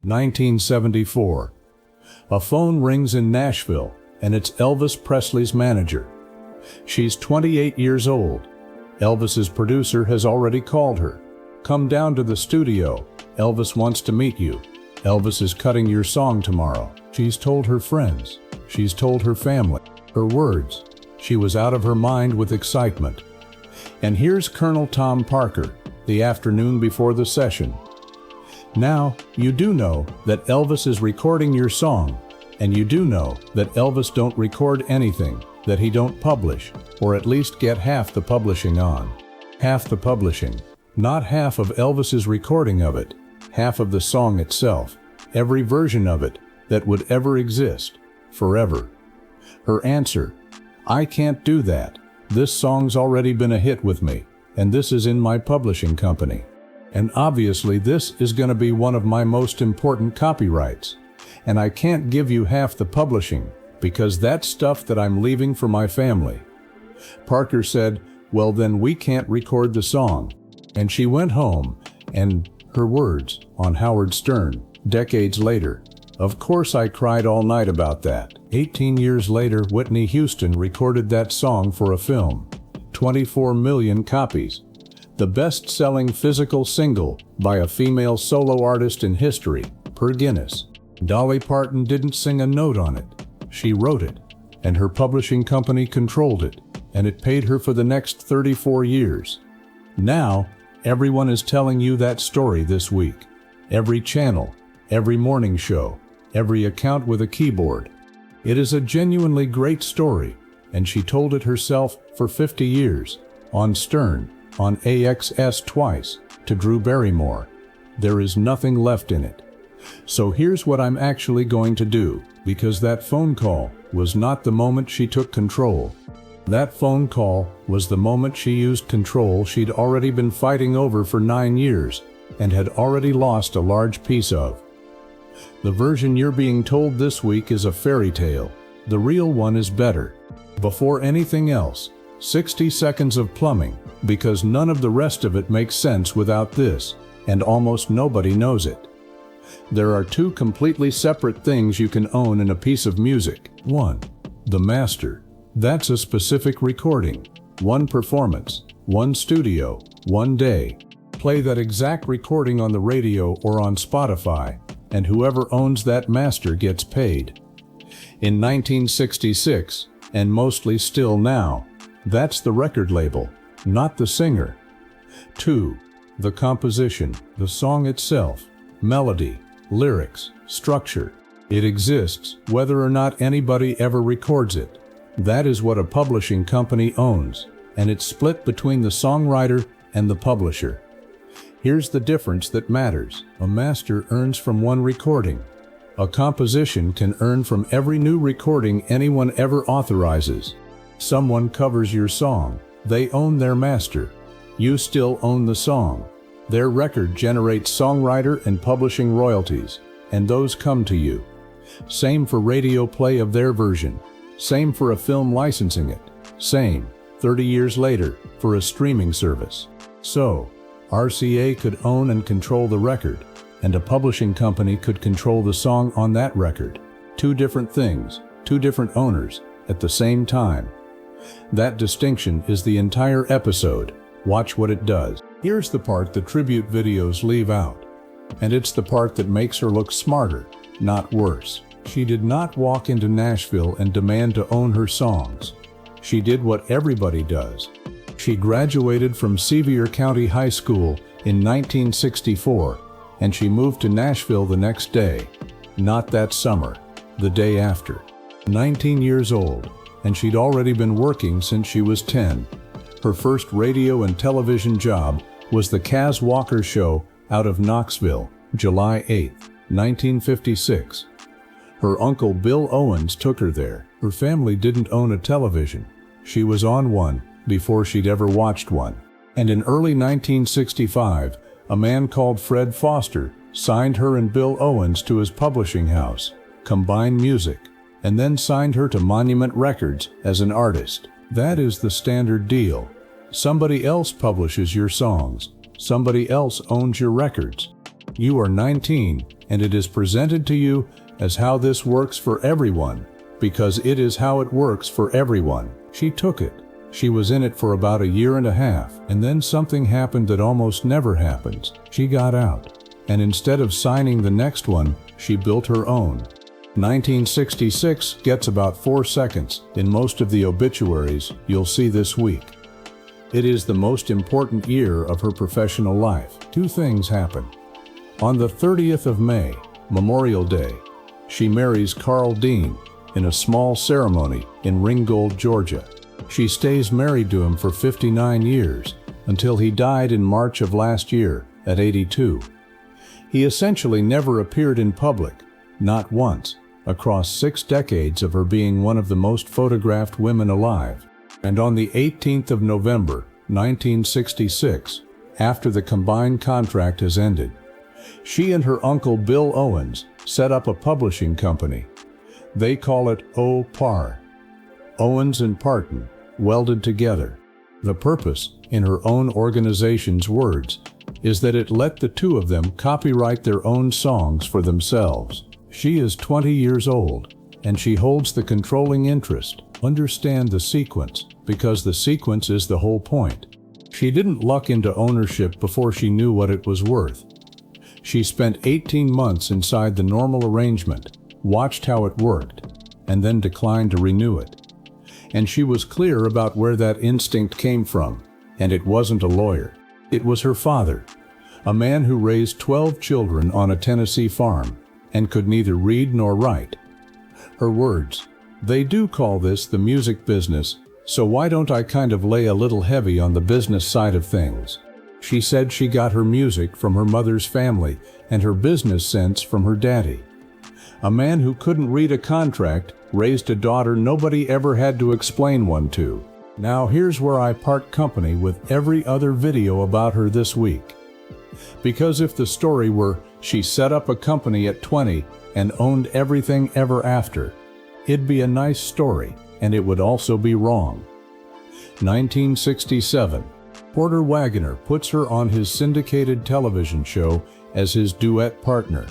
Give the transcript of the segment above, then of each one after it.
1974. A phone rings in Nashville, and it's Elvis Presley's manager. She's 28 years old. Elvis's producer has already called her. "Come down to the studio. Elvis wants to meet you. Elvis is cutting your song tomorrow." She's told her friends. She's told her family. Her words. She was out of her mind with excitement. And here's Colonel Tom Parker, the afternoon before the session. "Now, you do know that Elvis is recording your song, and you do know that Elvis don't record anything that he don't publish, or at least get half the publishing on. Half the publishing. Not half of Elvis's recording of it, half of the song itself, every version of it that would ever exist, forever." Her answer: "I can't do that. This song's already been a hit with me, and this is in my publishing company. And obviously this is going to be one of my most important copyrights. And I can't give you half the publishing, because that's stuff that I'm leaving for my family." Parker said, "Well, then we can't record the song." And she went home, and her words on Howard Stern, decades later, "Of course I cried all night about that." 18 years later, Whitney Houston recorded that song for a film. 24 million copies. The best-selling physical single by a female solo artist in history, per Guinness. Dolly Parton didn't sing a note on it. She wrote it, and her publishing company controlled it, and it paid her for the next 34 years. Now, everyone is telling you that story this week. Every channel, every morning show, every account with a keyboard. It is a genuinely great story, and she told it herself for 50 years, on Stern, on AXS twice, to Drew Barrymore. There is nothing left in it. So here's what I'm actually going to do, because that phone call was not the moment she took control. That phone call was the moment she used control she'd already been fighting over for 9 years, and had already lost a large piece of. The version you're being told this week is a fairy tale. The real one is better. Before anything else, 60 seconds of plumbing, because none of the rest of it makes sense without this, and almost nobody knows it. There are two completely separate things you can own in a piece of music. 1. The master. That's a specific recording. One performance, one studio, one day. Play that exact recording on the radio or on Spotify, and whoever owns that master gets paid. In 1966, and mostly still now, that's the record label, not the singer. 2. The composition, the song itself, melody, lyrics, structure. It exists whether or not anybody ever records it. That is what a publishing company owns, and it's split between the songwriter and the publisher. Here's the difference that matters. A master earns from one recording. A composition can earn from every new recording anyone ever authorizes. Someone covers your song. They own their master. You still own the song. Their record generates songwriter and publishing royalties, and those come to you. Same for radio play of their version. Same for a film licensing it. Same, 30 years later, for a streaming service. So, RCA could own and control the record, and a publishing company could control the song on that record. Two different things, two different owners, at the same time. That distinction is the entire episode. Watch what it does. Here's the part the tribute videos leave out. And it's the part that makes her look smarter, not worse. She did not walk into Nashville and demand to own her songs. She did what everybody does. She graduated from Sevier County High School in 1964, and she moved to Nashville the next day. Not that summer, the day after. 19 years old, and she'd already been working since she was 10. Her first radio and television job was the Kaz Walker Show out of Knoxville, July 8, 1956. Her uncle Bill Owens took her there. Her family didn't own a television. She was on one before she'd ever watched one. And in early 1965, a man called Fred Foster signed her and Bill Owens to his publishing house, Combine Music, and then signed her to Monument Records as an artist. That is the standard deal. Somebody else publishes your songs. Somebody else owns your records. You are 19, and it is presented to you as how this works for everyone, because it is how it works for everyone. She took it. She was in it for about a year and a half, and then something happened that almost never happens. She got out, and instead of signing the next one, she built her own. 1966 gets about 4 seconds in most of the obituaries you'll see this week. It is the most important year of her professional life. 2 things happen. On the 30th of May, Memorial Day, she marries Carl Dean in a small ceremony in Ringgold, Georgia. She stays married to him for 59 years until he died in March of last year at 82. He essentially never appeared in public, not once, across 6 decades of her being one of the most photographed women alive. And on the 18th of November, 1966, after the combined contract has ended, she and her uncle Bill Owens set up a publishing company. They call it O-Par, Owens and Parton, welded together. The purpose, in her own organization's words, is that it let the 2 of them copyright their own songs for themselves. She is 20 years old, and she holds the controlling interest. Understand the sequence, because the sequence is the whole point. She didn't luck into ownership before she knew what it was worth. She spent 18 months inside the normal arrangement, watched how it worked, and then declined to renew it. And she was clear about where that instinct came from, and it wasn't a lawyer. It was her father, a man who raised 12 children on a Tennessee farm, and could neither read nor write. Her words, "They do call this the music business, so why don't I kind of lay a little heavy on the business side of things?" She said she got her music from her mother's family and her business sense from her daddy. A man who couldn't read a contract raised a daughter nobody ever had to explain one to. Now here's where I part company with every other video about her this week. Because if the story were she set up a company at 20 and owned everything ever after, it'd be a nice story, and it would also be wrong. 1967. Porter Wagoner puts her on his syndicated television show as his duet partner.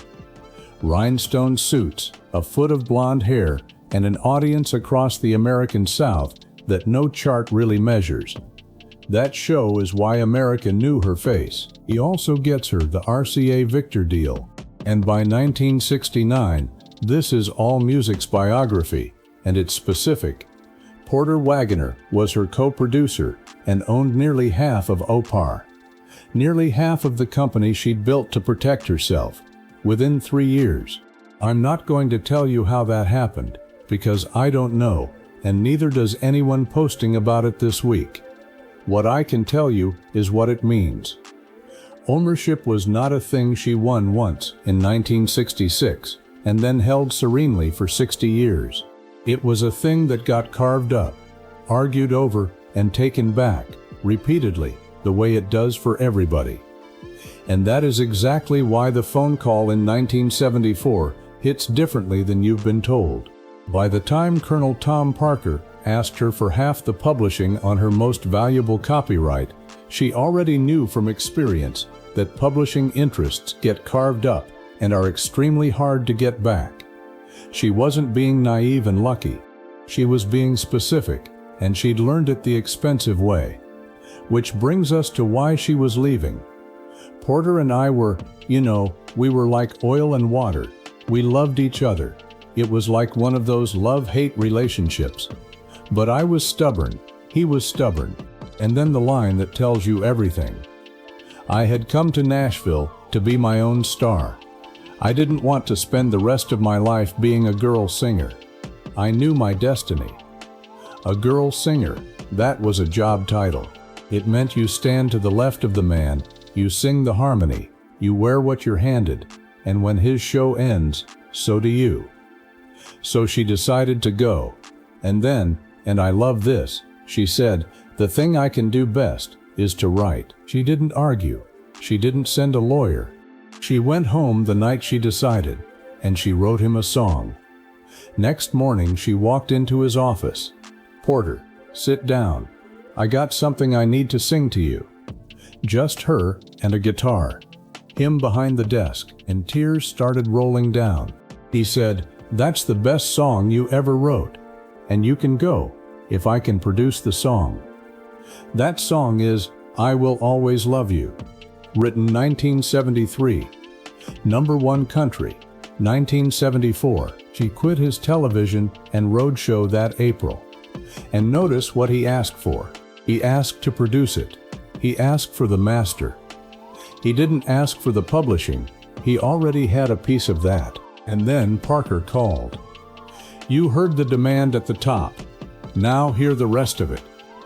Rhinestone suits, a foot of blonde hair, and an audience across the American South that no chart really measures. That show is why America knew her face. He also gets her the RCA Victor deal. And by 1969, this is All Music's biography, and it's specific. Porter Wagoner was her co-producer and owned nearly half of O-Par, nearly half of the company she'd built to protect herself, within 3 years. I'm not going to tell you how that happened, because I don't know, and neither does anyone posting about it this week. What I can tell you is what it means. Ownership was not a thing she won once in 1966 and then held serenely for 60 years. It was a thing that got carved up, argued over, and taken back, repeatedly, the way it does for everybody. And that is exactly why the phone call in 1974 hits differently than you've been told. By the time Colonel Tom Parker asked her for half the publishing on her most valuable copyright, she already knew from experience that publishing interests get carved up and are extremely hard to get back. She wasn't being naive and lucky. She was being specific, and she'd learned it the expensive way. Which brings us to why she was leaving. Porter and I were, we were like oil and water. We loved each other. It was like one of those love-hate relationships. But I was stubborn, he was stubborn, and then the line that tells you everything. I had come to Nashville to be my own star. I didn't want to spend the rest of my life being a girl singer. I knew my destiny. A girl singer, that was a job title. It meant you stand to the left of the man, you sing the harmony, you wear what you're handed, and when his show ends, so do you. So she decided to go. And then, and I love this, she said, "The thing I can do best is to write." She didn't argue. She didn't send a lawyer. She went home the night she decided, and she wrote him a song. Next morning she walked into his office. "Porter, sit down. I got something I need to sing to you." Just her and a guitar. him behind the desk, and tears started rolling down. He said, "That's the best song you ever wrote. And you can go, if I can produce the song." That song is "I Will Always Love You," written 1973. #1 country, 1974. She quit his television and roadshow that April. And notice what he asked for. He asked to produce it. He asked for the master. He didn't ask for the publishing. He already had a piece of that. And then Parker called. You heard the demand at the top. Now hear the rest of it,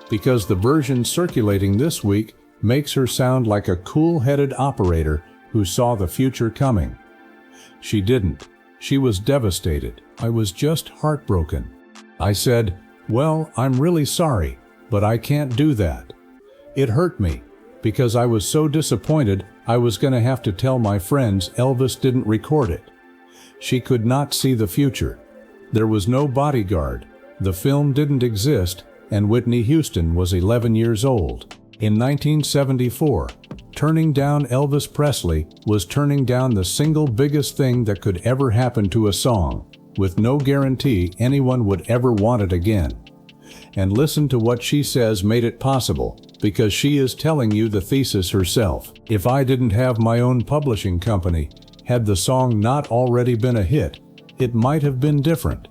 because the version circulating this week makes her sound like a cool-headed operator who saw the future coming. She didn't. She was devastated. I was just heartbroken. I said, "Well, I'm really sorry, but I can't do that." It hurt me, because I was so disappointed I was going to have to tell my friends Elvis didn't record it. She could not see the future. There was no bodyguard, the film didn't exist, and Whitney Houston was 11 years old. In 1974, turning down Elvis Presley was turning down the single biggest thing that could ever happen to a song, with no guarantee anyone would ever want it again. And listen to what she says made it possible, because she is telling you the thesis herself. If I didn't have my own publishing company, had the song not already been a hit, it might have been different.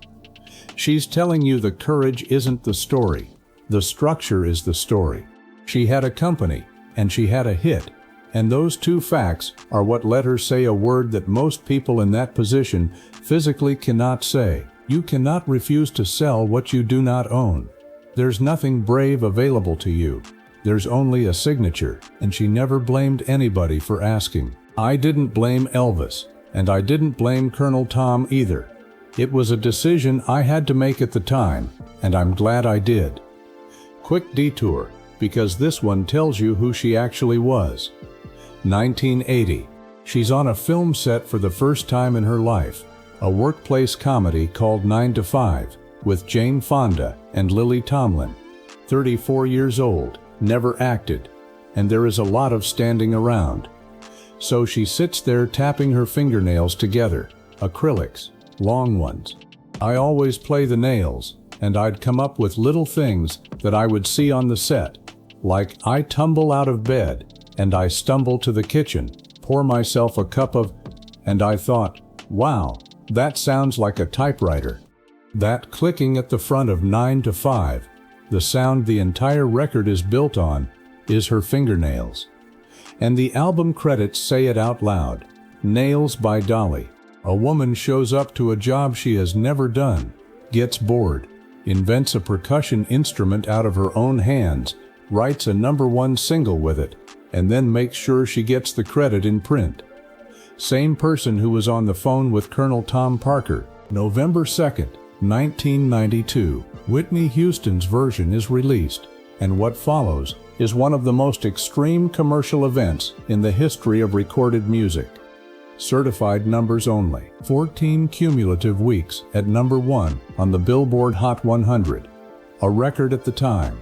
She's telling you the courage isn't the story. The structure is the story. She had a company, and she had a hit, and those two facts are what let her say a word that most people in that position physically cannot say. You cannot refuse to sell what you do not own. There's nothing brave available to you. There's only a signature, and she never blamed anybody for asking. I didn't blame Elvis, and I didn't blame Colonel Tom either. It was a decision I had to make at the time, and I'm glad I did. Quick detour, because this one tells you who she actually was. 1980. She's on a film set for the first time in her life, a workplace comedy called 9 to 5, with Jane Fonda and Lily Tomlin. 34 years old, never acted, and there is a lot of standing around. So she sits there tapping her fingernails together, acrylics, long ones. I always play the nails, and I'd come up with little things that I would see on the set, like I tumble out of bed, and I stumble to the kitchen, pour myself a cup of, and I thought, wow, that sounds like a typewriter. That clicking at the front of 9 to 5, the sound the entire record is built on, is her fingernails. And the album credits say it out loud, Nails by Dolly. A woman shows up to a job she has never done, gets bored, invents a percussion instrument out of her own hands, writes a #1 single with it, and then makes sure she gets the credit in print. Same person who was on the phone with Colonel Tom Parker. November 2nd, 1992, Whitney Houston's version is released, and what follows is one of the most extreme commercial events in the history of recorded music. Certified numbers only. 14 cumulative weeks at #1 on the Billboard Hot 100, a record at the time.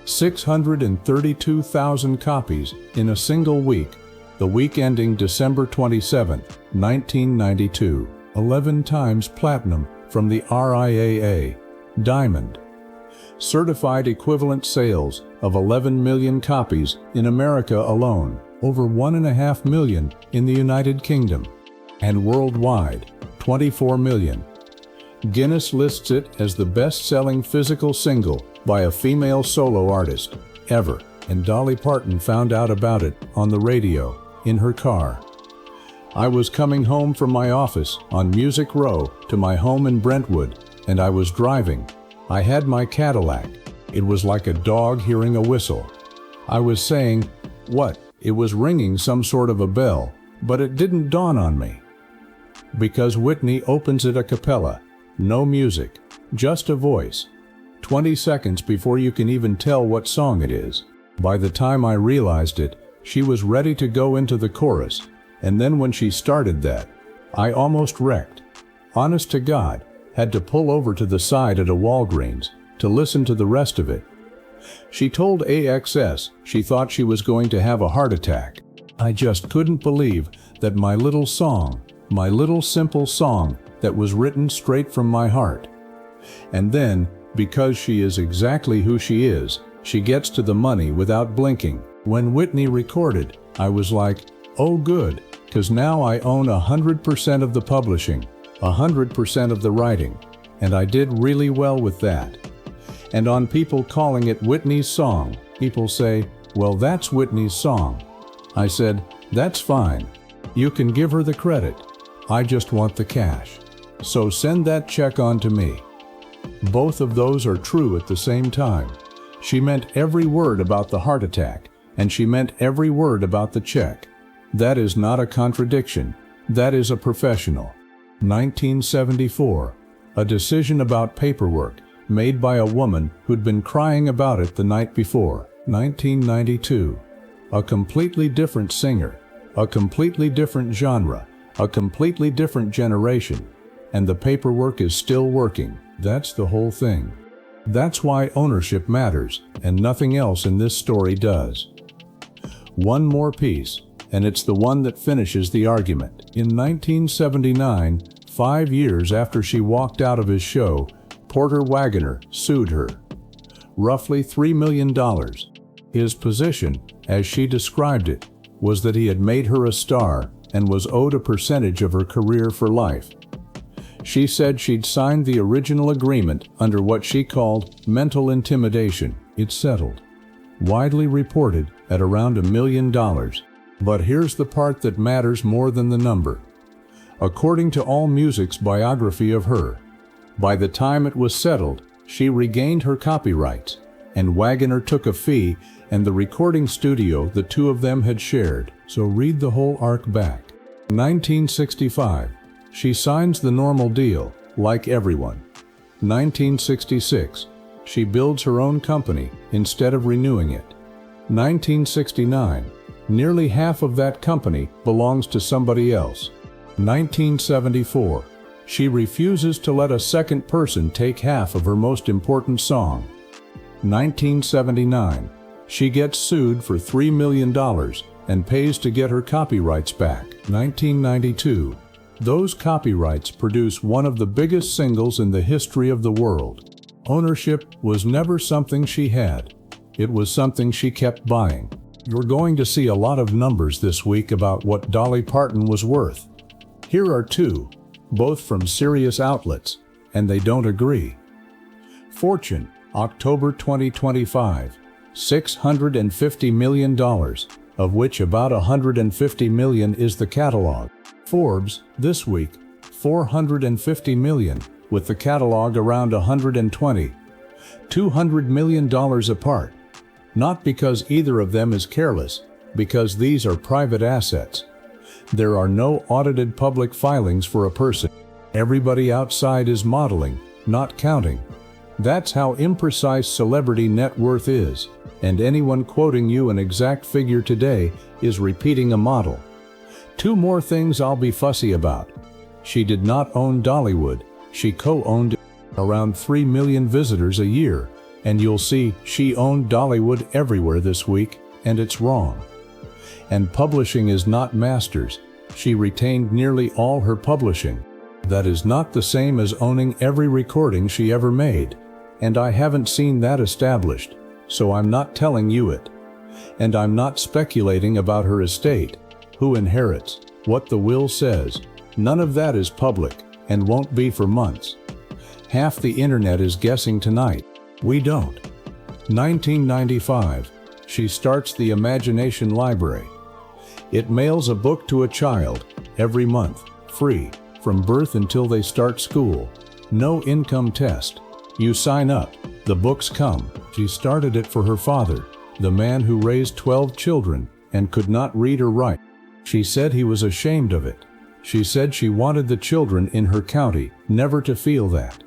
632,000 copies in a single week, the week ending December 27, 1992. 11 times platinum from the RIAA, Diamond. Certified equivalent sales of 11 million copies in America alone, over 1.5 million in the United Kingdom, and worldwide, 24 million. Guinness lists it as the best-selling physical single by a female solo artist ever, and Dolly Parton found out about it on the radio in her car. I was coming home from my office on Music Row to my home in Brentwood, and I was driving. I had my Cadillac. It was like a dog hearing a whistle. I was saying, what? It was ringing some sort of a bell, but it didn't dawn on me. Because Whitney opens it a cappella, no music, just a voice. 20 seconds before you can even tell what song it is. By the time I realized it, she was ready to go into the chorus, and then when she started that, I almost wrecked. Honest to God, had to pull over to the side at a Walgreens to listen to the rest of it. She told AXS she thought she was going to have a heart attack. I just couldn't believe that my little song, my little simple song that was written straight from my heart. And then, because she is exactly who she is, she gets to the money without blinking. When Whitney recorded, I was like, oh good, 'cause now I own 100% of the publishing, 100% of the writing, and I did really well with that. And on people calling it Whitney's song, people say, well, that's Whitney's song. I said, that's fine. You can give her the credit. I just want the cash. So send that check on to me. Both of those are true at the same time. She meant every word about the heart attack, and she meant every word about the check. That is not a contradiction. That is a professional. 1974. A decision about paperwork made by a woman who'd been crying about it the night before. 1992. A completely different singer, a completely different genre, a completely different generation, and the paperwork is still working. That's the whole thing. That's why ownership matters, and nothing else in this story does. One more piece, and it's the one that finishes the argument. In 1979, 5 years after she walked out of his show, Porter Wagoner sued her. Roughly $3 million. His position, as she described it, was that he had made her a star and was owed a percentage of her career for life. She said she'd signed the original agreement under what she called mental intimidation. It's settled. Widely reported at around $1 million. But here's the part that matters more than the number. According to AllMusic's biography of her, by the time it was settled, she regained her copyrights, and Wagoner took a fee and the recording studio the two of them had shared. So read the whole arc back. 1965. She signs the normal deal, like everyone. 1966. She builds her own company instead of renewing it. 1969. Nearly half of that company belongs to somebody else. 1974. She refuses to let a second person take half of her most important song. 1979. She gets sued for $3 million and pays to get her copyrights back. 1992. Those copyrights produce one of the biggest singles in the history of the world. Ownership was never something she had. It was something she kept buying. You're going to see a lot of numbers this week about what Dolly Parton was worth. Here are two, both from serious outlets, and they don't agree. Fortune, October 2025, $650 million, of which about $150 million is the catalog. Forbes, this week, $450 million, with the catalog around 120. $200 million apart. Not because either of them is careless, because these are private assets. There are no audited public filings for a person. Everybody outside is modeling, not counting. That's how imprecise celebrity net worth is, and anyone quoting you an exact figure today is repeating a model. Two more things I'll be fussy about. She did not own Dollywood, she co-owned it. Around 3 million visitors a year, and you'll see she owned Dollywood everywhere this week, and it's wrong. And publishing is not Masters. She retained nearly all her publishing. That is not the same as owning every recording she ever made, and I haven't seen that established, so I'm not telling you it. And I'm not speculating about her estate, who inherits, what the will says. None of that is public, and won't be for months. Half the internet is guessing tonight. We don't. 1995. She starts the Imagination Library. It mails a book to a child every month, free, from birth until they start school. No income test. You sign up, the books come. She started it for her father, the man who raised 12 children and could not read or write. She said he was ashamed of it. She said she wanted the children in her county never to feel that.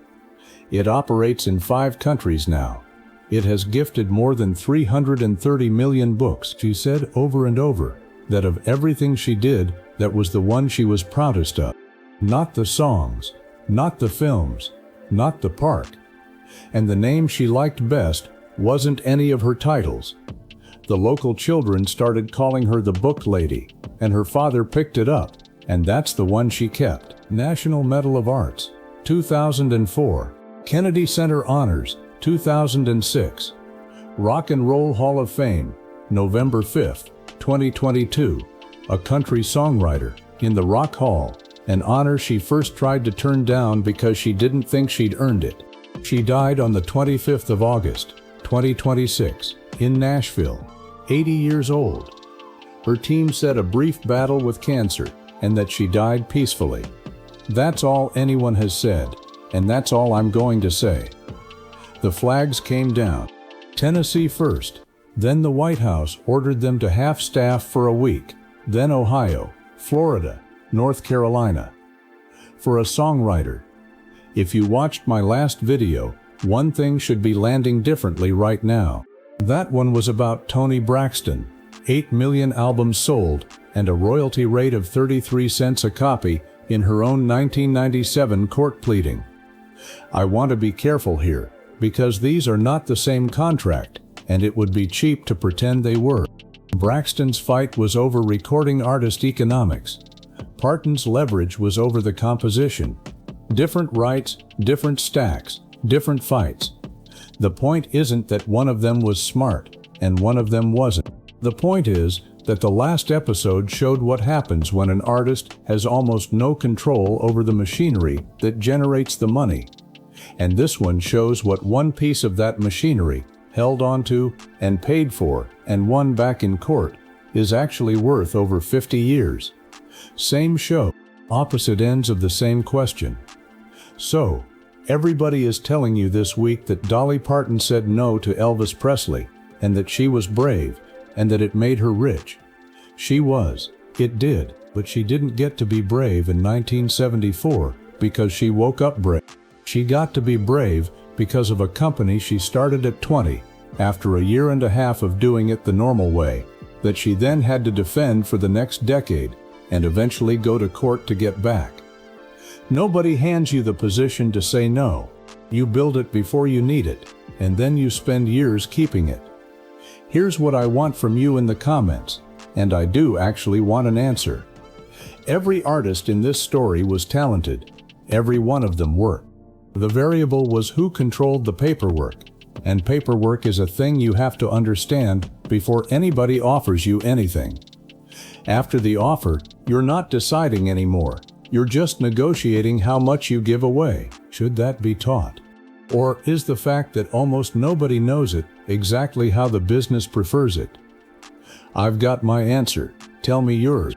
It operates in 5 countries now. It has gifted more than 330 million books. She said over and over that of everything she did, that was the one she was proudest of. Not the songs, not the films, not the park. And the name she liked best wasn't any of her titles. The local children started calling her the book lady. and her father picked it up, and that's the one she kept. National Medal of Arts, 2004. Kennedy Center Honors, 2006. Rock and Roll Hall of Fame, November 5, 2022. A country songwriter in the Rock Hall, an honor she first tried to turn down because she didn't think she'd earned it. She died on the 25th of August, 2026, in Nashville, 80 years old. Her team said a brief battle with cancer, and that she died peacefully. That's all anyone has said, and that's all I'm going to say. The flags came down. Tennessee first, then the White House ordered them to half-staff for a week, then Ohio, Florida, North Carolina. For a songwriter, if you watched my last video, one thing should be landing differently right now. That one was about Toni Braxton, 8 million albums sold, and a royalty rate of 33 cents a copy in her own 1997 court pleading. I want to be careful here, because these are not the same contract, and it would be cheap to pretend they were. Braxton's fight was over recording artist economics. Parton's leverage was over the composition. Different rights, different stacks, different fights. The point isn't that one of them was smart, and one of them wasn't. The point is that the last episode showed what happens when an artist has almost no control over the machinery that generates the money. And this one shows what one piece of that machinery, held onto and paid for and won back in court, is actually worth over 50 years. Same show, opposite ends of the same question. So, everybody is telling you this week that Dolly Parton said no to Elvis Presley, and that she was brave, and that it made her rich. She was. It did, but she didn't get to be brave in 1974 because she woke up brave. She got to be brave because of a company she started at 20, after a year and a half of doing it the normal way, that she then had to defend for the next decade, and eventually go to court to get back. Nobody hands you the position to say no. You build it before you need it, and then you spend years keeping it. Here's what I want from you in the comments, and I do actually want an answer. Every artist in this story was talented. Every one of them worked. The variable was who controlled the paperwork, and paperwork is a thing you have to understand before anybody offers you anything. After the offer, you're not deciding anymore. You're just negotiating how much you give away. Should that be taught? Or is the fact that almost nobody knows it exactly how the business prefers it? I've got my answer. Tell me yours.